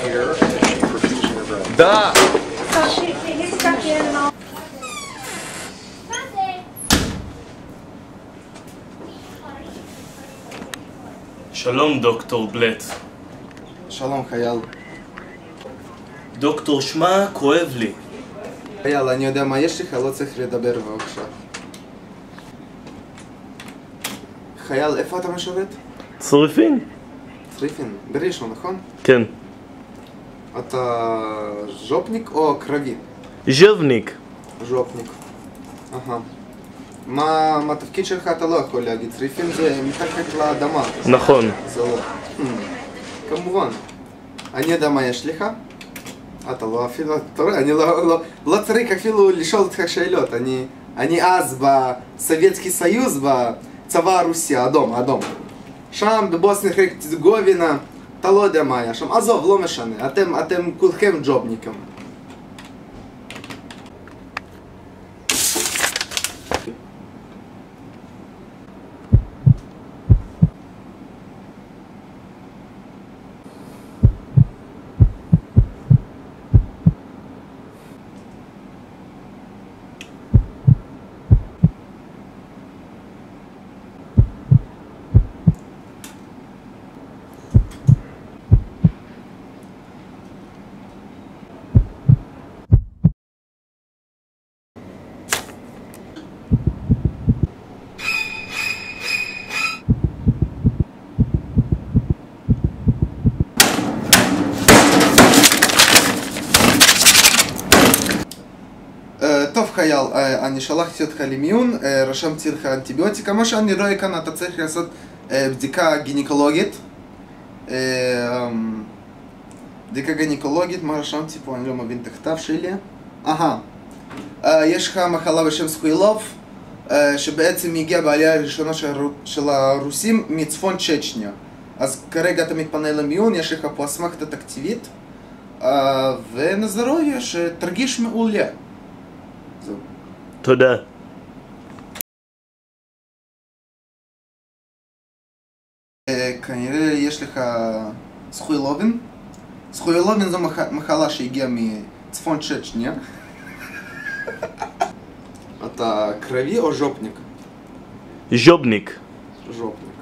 here, and is she perfusing her brain? Да! So he's stuck in and all. שלום דוקטור בלט. שלום חייל. דוקטור, שמע, כואב לי. חייל, אני יודע מה יש לך, לא צריך לדבר בבקשה. חייל, איפה אתה משורת? צורפין? צריפין, בראשון, נכון? כן. אתה ז'ופניק או קרבי? ז'בניק. ז'ופניק. אהה. מה התפקיד שלך אתה לא יכול להגיד, צריפין זה מתחת לאדמה. נכון. זה לא. כמובן. אני יודע מה יש לך. אתה לא אפילו, אתה רואה, אני לא צריך אפילו לשאול אותך שאלות. אני אז בסובייטסקי סיוז, בצבא הרוסי, אדום. שם בבוסניה הרצגובינה, אתה לא יודע מה היה שם. עזוב, לא משנה. אתם כולכם ג'ובניקים. טוב חייל, אני שלחתי אותך למיון, רשמתי לך אנטיביוטיקה, מה שאני רואה כאן אתה צריך לעשות בדיקה גינקולוגית. בדיקה גינקולוגית, מה רשמתי פה? אני לא מבין את הכתב שלי. יש לך מחלה בשם סחוילוב, שבעצם הגיעה בעלייה הראשונה של הרוסים מצפון צ'צ'ניה. אז כרגע אתה מתפנה למיון, יש לך פה אסמכתה תקציבית, ונזרוי שתרגיש מעולה. תודה. כנראה יש לך סחוילובין. סחוילובין זו מחלה שהגיעה מצפון צ'צ'ניה. אתה קרבי או ז'ופניק? ז'ובניק. ז'ופניק.